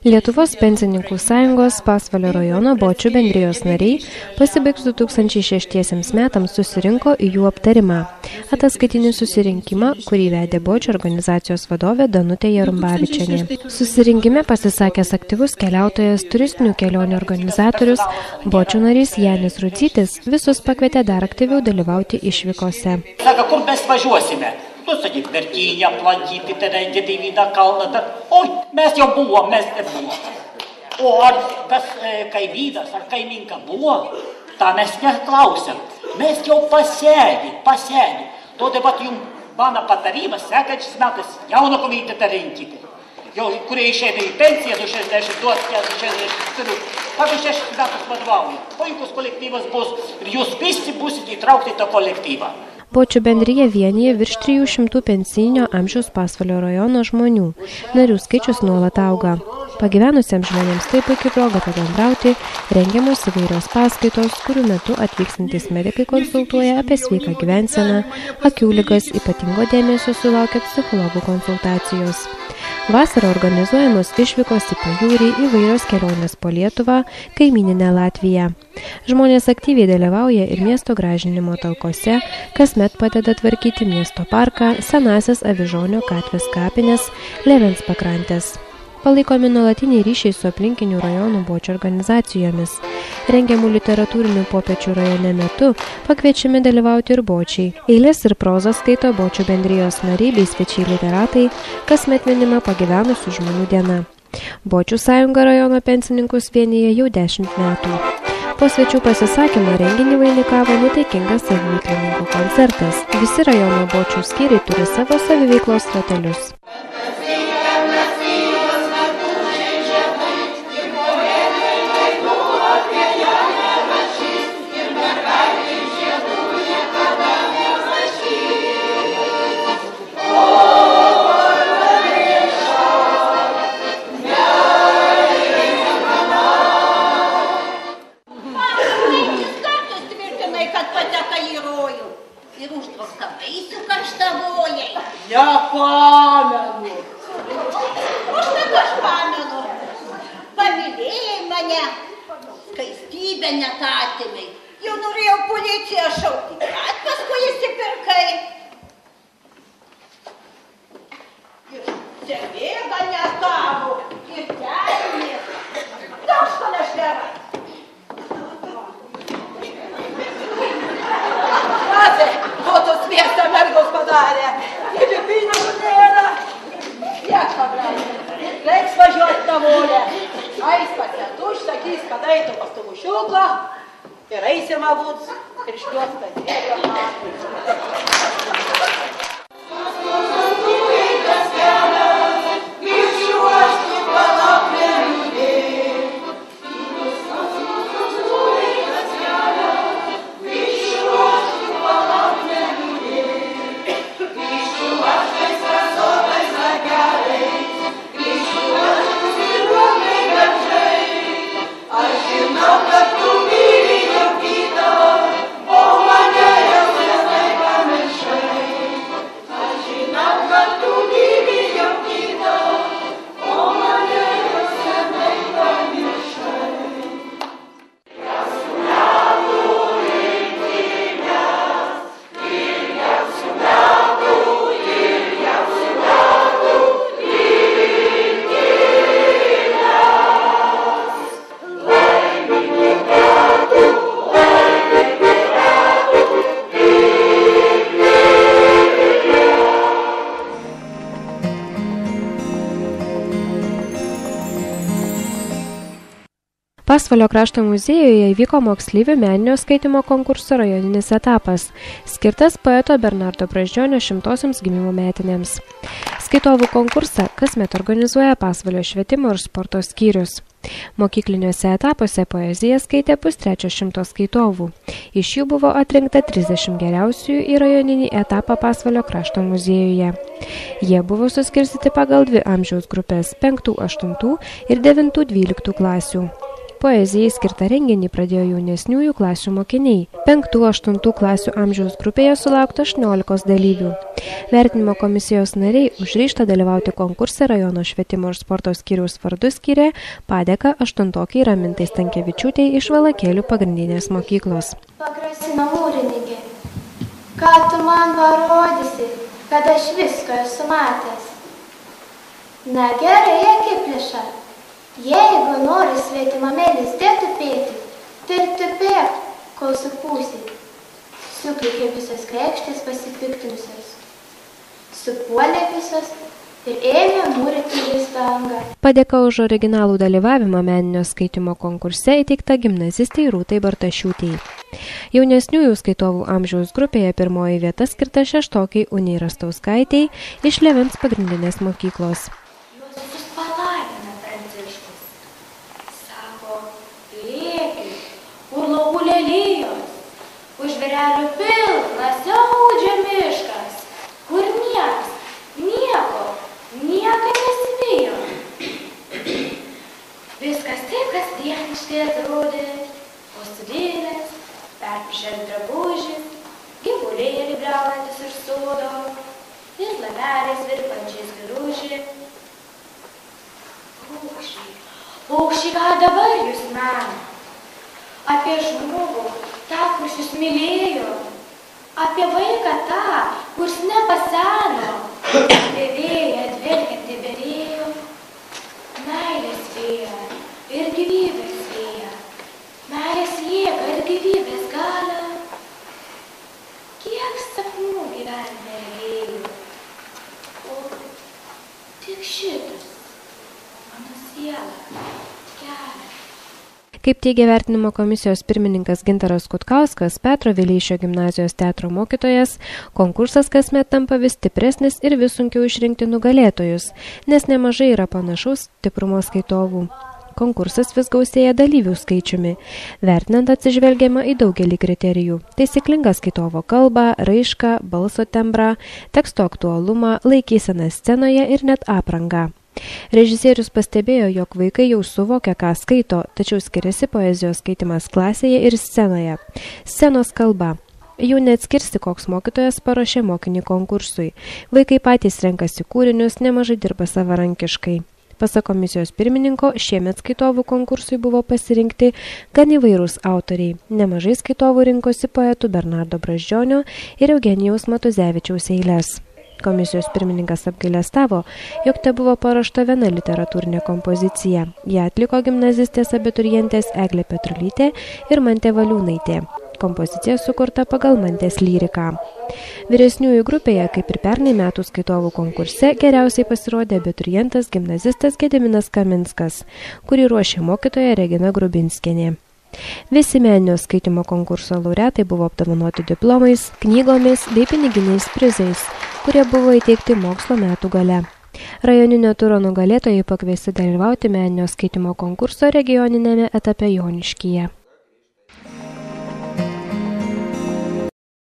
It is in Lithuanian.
Lietuvos pensininkų sąjungos Pasvalio rajono Bočių bendrijos nariai pasibaigs 2006 metams susirinko į jų aptarimą. Ataskaitinį susirinkimą, kurį vedė Bočių organizacijos vadovė Danutė Jarumbavičienė. Susirinkime pasisakęs aktyvus keliautojas, turistinių kelionių organizatorius, Bočių narys Janis Rudzytis visus pakvietė dar aktyviau dalyvauti išvykose. Sako, kur mes važiuosime? Sakyk, Vertinę aplankyti, ten Gediminą kalną. Oi, mes jau buvom, mes nebuvom. O ar tas kaimynas ar kaiminka buvo, tą mes neklausiam. Mes jau pasėdė. Todėl pat jums mano patarimas, sekančiais metais jauno komitetą rinkite. Jau, kurie išeina į pensiją, 62, 64, pagal 60 metus vadovauja. Puikus kolektyvas bus ir jūs visi būsite įtraukti į tą kolektyvą. Bočių bendrija vienyje virš 300 pensinio amžiaus Pasvalio rajono žmonių. Narių skaičius nuolat auga. Pagyvenusiems žmonėms tai puikiai proga pabendrauti, rengiamos įvairios paskaitos, kurių metu atvykstantys medikai konsultuoja apie sveiką gyvenseną, akių ligas, ypatingo dėmesio sulaukia psichologų konsultacijos. Vasarą organizuojamos išvykos į pajūrį, įvairios kelionės po Lietuvą, kaimyninę Latviją. Žmonės aktyviai dalyvauja ir miesto gražinimo talkose, kasmet padeda tvarkyti miesto parką, senąsias Avižonio gatvės kapines, Levens pakrantės. Palaikomi nuolatiniai ryšiai su aplinkinių rajonų Bočių organizacijomis. Rengiamų literatūrinių popiečių rajone metu pakviečiami dalyvauti ir bočiai. Eilės ir prozą skaito Bočių bendrijos nariai bei svečiai literatai, kasmet minima pagyvenusių žmonių diena. Bočių sąjunga rajono pensininkus vienyje jau 10 metų. Po svečių pasisakymo renginį vainikavo nuotaikingas saviveiklininkų koncertas. Visi rajono Bočių skyriai turi savo saviveiklos ratelius. Ir užtrukta baisių karštavojai. Nepamenu. Aš taip aš pamenu. Pamylėjai mane, skaistybę netatimai. Jau norėjau policiją šaukti, kad paskui įsipirkai. Ir servėga netavo, ir tenė. Daug što nešvera. Fotos miestą mergos padarė. Ir pinigų nėra. Tiek pabrėžė. Reiks važiuoti navolę. Ais pasietu, sakys, kad eitų pas tumušiuką. Ir eisim abuds. Ir šliuos tą dėką. Pasvalio krašto muziejuje įvyko moksleivių meninio skaitymo konkurso rajoninis etapas, skirtas poeto Bernardo Brazdžionio 100-osiams gimimo metinėms. Skaitovų konkursą kasmet organizuoja Pasvalio švietimo ir sporto skyrius. Mokykliniuose etapuose poeziją skaitė 300 skaitovų. Iš jų buvo atrinkta 30 geriausiųjų į rajoninį etapą Pasvalio krašto muziejuje. Jie buvo suskirstyti pagal 2 amžiaus grupės – 5, 8 ir 9, 12 klasių. poezijai skirtą renginį pradėjo jaunesniųjų klasių mokiniai. 5-8 klasių amžiaus grupėje sulaukta 18 dalyvių. Vertinimo komisijos nariai už ryžtą dalyvauti konkurse rajono švietimo ir sporto skyriaus vardu skyrė padėką 8-okiai Ramintai Stankevičiūtei iš Valakėlių pagrindinės mokyklos. Pagrasino mūrininkė, ką tu man parodysi, kad aš visko esu matęs. Na gerai, akiplėša, jeigu nori svetimamėlis tupėti, tai tupėk, kol supūsi. Suklikė visos krekštės pasipiktinusios. Supuolė visos ir ėmė mūryti vis langą. Padėka už originalų dalyvavimą meninio skaitymo konkurse įteikta gimnazistei Rūtai Bartašiūtei. Jaunesniųjų skaitovų amžiaus grupėje pirmoji vieta skirta 6-okiai Unei Rastauskaitei iš Levens pagrindinės mokyklos. Juos visus palagina Pranciškus. Sako, lėkiai, kur laukų lelijos, už žvėrelių pilnas siaudžia miškas, kur nieko nesibijo. Viskas taip kasdieniškai atrodė, postudėlės, perpišęs drabužis, gyvulėlį bliaunantis iš sodo, ir lapeliais virpančiais giružį. Paukščiai, ką dabar jūs mano? Apie žmogų, tą, kuris jūs mylėjo, apie vaiką tą, kuris nepaseno, apie vėją dvelkiantį berėjo, meilės vėją ir gyvybės vėją, meilės jėgą ir gyvybės galą. Kiek sapnų gyvenime regėjau, o tik šitas, mano siela, kelias. Kaip teigia vertinimo komisijos pirmininkas Gintaras Kutkauskas, Petro Vileišio gimnazijos teatro mokytojas, konkursas kasmet tampa vis stipresnis ir vis sunkiau išrinkti nugalėtojus, nes nemažai yra panašaus stiprumo skaitovų. Konkursas vis gausėja dalyvių skaičiumi, vertinant atsižvelgiama į daugelį kriterijų. Taisyklinga skaitovo kalbą, raišką, balso tembrą, teksto aktualumą, laikyseną scenoje ir net aprangą. Režisierius pastebėjo, jog vaikai jau suvokia, ką skaito, tačiau skiriasi poezijos skaitimas klasėje ir scenoje. Scenos kalba. Jau neatskirsti, koks mokytojas paruošė mokinį konkursui. Vaikai patys renkasi kūrinius, nemažai dirba savarankiškai. Pasak komisijos pirmininko, šiemet skaitovų konkursui buvo pasirinkti gan įvairūs autoriai. Nemažai skaitovų rinkosi poetų Bernardo Brazdžionio ir Eugenijaus Matuzevičiaus eiles. Komisijos pirmininkas apgailestavo, jog te buvo paruošta viena literatūrinė kompozicija. Ją atliko gimnazistės abiturientės Eglė Petrulytė ir Mantė Valiūnaitė. Kompozicija sukurta pagal Mantės lyriką. Vyresniųjų grupėje, kaip ir pernai metų skaitovų konkurse, geriausiai pasirodė abiturientas gimnazistas Gediminas Kaminskas, kurį ruošė mokytoja Regina Grubinskienė. Visi meninio skaitimo konkurso laureatai buvo apdovanoti diplomais, knygomis bei piniginiais prizais, kurie buvo įteikti mokslo metų gale. Rajoninio turo nugalėtojai pakviesti dalyvauti meninio skaitimo konkurso regioninėme etape Joniškyje.